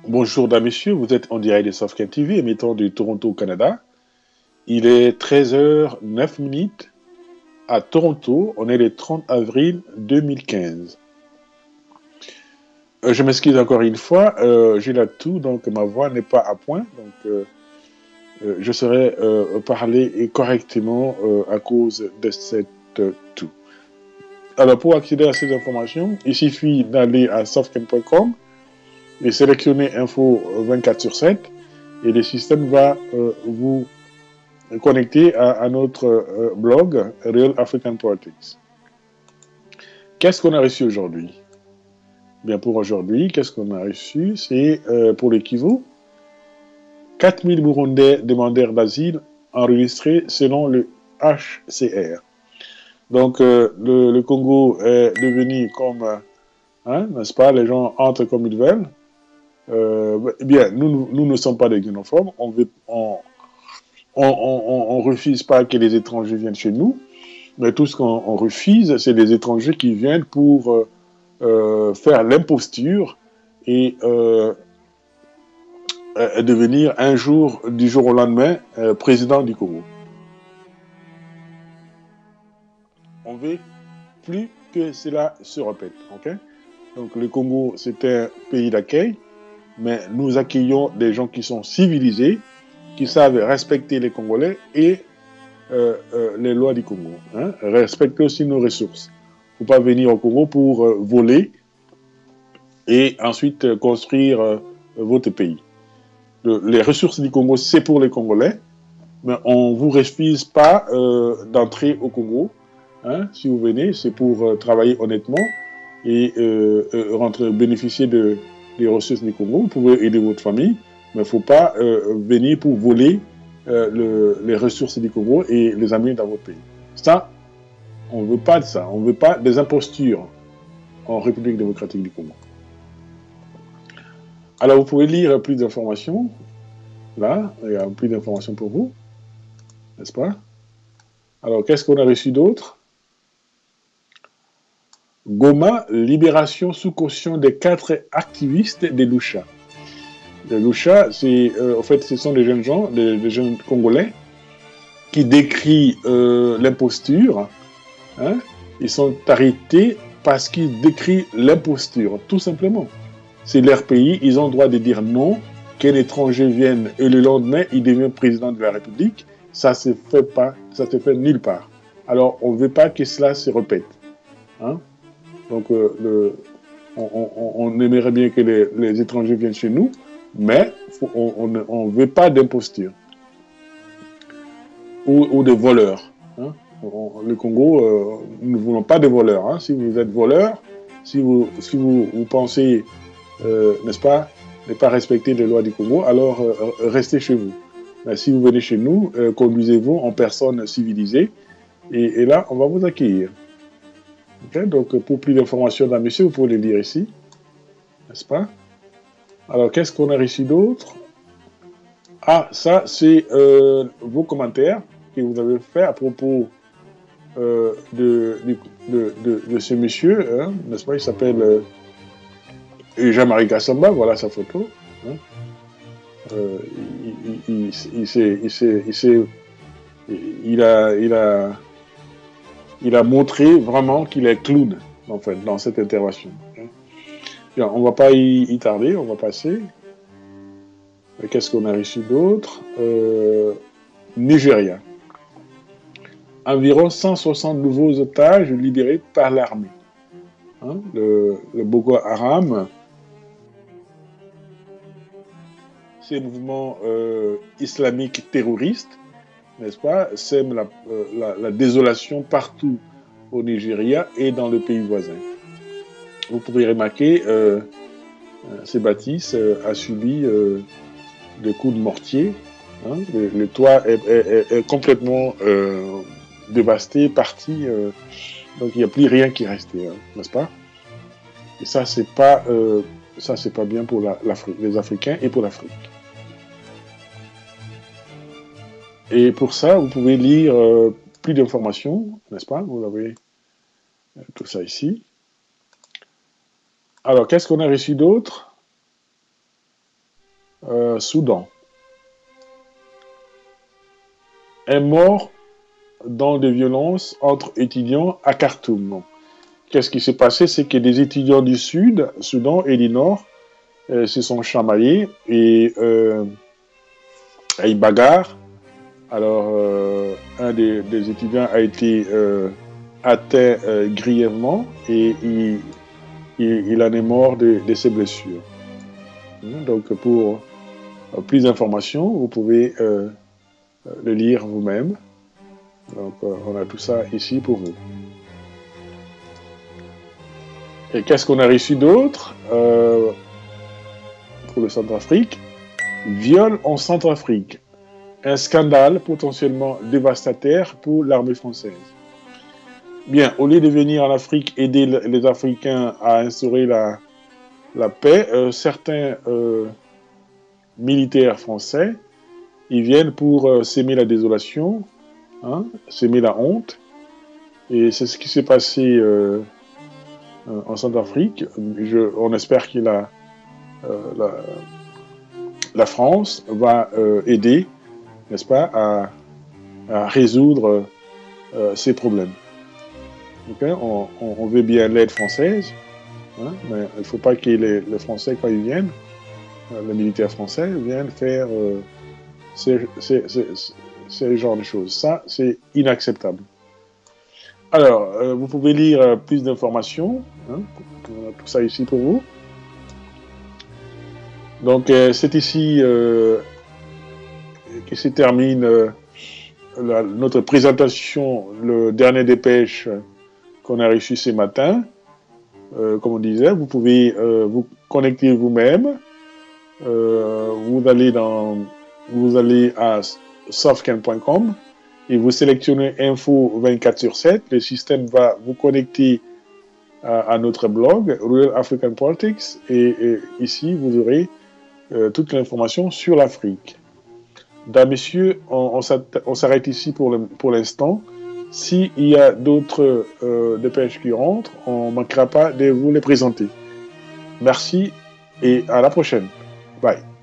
Bonjour, dames, messieurs, vous êtes en direct de Softcat TV, émettant de Toronto, au Canada. Il est 13h09 à Toronto. On est le 30 avril 2015. Je m'excuse encore une fois, j'ai la toux, donc ma voix n'est pas à point. Donc, je saurais parler correctement à cause de cette toux. Alors, pour accéder à ces informations, il suffit d'aller à softcat.com et sélectionner Info 24 sur 7 et le système va vous connecter à notre blog Real African Politics. Qu'est-ce qu'on a reçu aujourd'hui? Bien, pour aujourd'hui, qu'est-ce qu'on a reçu? C'est pour le Kivu, 4000 Burundais demandeurs d'asile enregistrés selon le HCR. Donc, le Congo est devenu comme, n'est-ce pas, les gens entrent comme ils veulent. Bien, nous ne sommes pas des xénophobes, on refuse pas que les étrangers viennent chez nous, mais tout ce qu'on refuse, c'est des étrangers qui viennent pour faire l'imposture et devenir un jour, du jour au lendemain, président du Congo. On veut plus que cela se répète. Okay? Donc le Congo, c'est un pays d'accueil, mais nous accueillons des gens qui sont civilisés, qui savent respecter les Congolais et les lois du Congo. Hein? Respecter aussi nos ressources. Il ne faut pas venir au Congo pour voler et ensuite construire votre pays. Les ressources du Congo, c'est pour les Congolais, mais on ne vous refuse pas d'entrer au Congo. Hein? Si vous venez, c'est pour travailler honnêtement et bénéficier des ressources du Congo. Vous pouvez aider votre famille, mais il ne faut pas venir pour voler les ressources du Congo et les amener dans votre pays. Ça, on ne veut pas de ça. On ne veut pas des impostures en République démocratique du Congo. Alors, vous pouvez lire plus d'informations. Là, il y a plus d'informations pour vous, n'est-ce pas? Alors, qu'est-ce qu'on a reçu d'autre? Goma, libération sous caution des 4 activistes des Lucha. Les Lucha, en fait, ce sont des jeunes gens, des jeunes Congolais, qui décrient l'imposture. Hein? Ils sont arrêtés parce qu'ils décrient l'imposture, tout simplement. C'est leur pays, ils ont le droit de dire non, qu'un étranger vienne et le lendemain, il devient président de la République. Ça ne se fait pas, ça se fait nulle part. Alors, on ne veut pas que cela se répète. Hein? Donc, on aimerait bien que les étrangers viennent chez nous, mais on ne veut pas d'imposture ou de voleurs. Hein? Le Congo, nous ne voulons pas de voleurs. Hein? Si vous êtes voleur, si vous pensez, n'est-ce pas, ne pas respecter les lois du Congo, alors restez chez vous. Mais si vous venez chez nous, conduisez-vous en personne civilisée, et là, on va vous accueillir. Okay? Donc, pour plus d'informations d'un monsieur, vous pouvez les lire ici, n'est-ce pas? Alors, qu'est-ce qu'on a reçu d'autre? Ah, ça, c'est vos commentaires que vous avez fait à propos de ce monsieur, hein, n'est-ce pas? Il s'appelle Jean-Marie Kassamba, voilà sa photo. Hein. Il a montré vraiment qu'il est clown, en fait, dans cette intervention. Hein. Bien, on ne va pas y tarder, on va passer. Qu'est-ce qu'on a reçu d'autre? Nigeria. Environ 160 nouveaux otages libérés par l'armée. Hein, le Boko Haram, ces mouvements islamiques terroristes, n'est-ce pas, sèment la désolation partout au Nigeria et dans le pays voisin. Vous pouvez remarquer, ces bâtisses a subi des coups de mortier. Hein, le toit est complètement dévasté, parti. Donc il n'y a plus rien qui restait, hein, n'est-ce pas? Et ça, c'est pas bien pour les Africains et pour l'Afrique. Et pour ça, vous pouvez lire plus d'informations, n'est-ce pas? Vous avez tout ça ici. Alors, qu'est-ce qu'on a reçu d'autre? Soudan. Un mort dans des violences entre étudiants à Khartoum. Qu'est-ce qui s'est passé? C'est que des étudiants du Sud, Soudan et du Nord se sont chamaillés et une bagarre. Alors, un des étudiants a été atteint grièvement et il en est mort de ses blessures. Donc, pour plus d'informations, vous pouvez le lire vous-même. Donc, on a tout ça ici pour vous. Et qu'est-ce qu'on a reçu d'autre pour le Centrafrique? Viol en Centrafrique. Un scandale potentiellement dévastateur pour l'armée française. Bien, au lieu de venir en Afrique aider les Africains à instaurer la paix, certains militaires français, ils viennent pour s'aimer la désolation, s'aimer la honte. Et c'est ce qui s'est passé en Centrafrique. On espère que la France va aider, n'est-ce pas, à résoudre ces problèmes. Okay? On veut bien l'aide française, mais il ne faut pas que les Français, quand ils viennent, les militaires français viennent faire ce genre de choses. Ça, c'est inacceptable. Alors, vous pouvez lire plus d'informations. On a tout ça ici pour vous. Donc, c'est ici que se termine notre présentation, le dernier dépêche qu'on a reçu ce matin. Comme on disait, vous pouvez vous connecter vous-même. Vous allez à softcan.com et vous sélectionnez Info 24/7. Le système va vous connecter à notre blog, Real African Politics, et ici, vous aurez toute l'information sur l'Afrique. Mesdames, messieurs, on s'arrête ici pour l'instant. S'il y a d'autres dépêches qui rentrent, on ne manquera pas de vous les présenter. Merci et à la prochaine. Bye.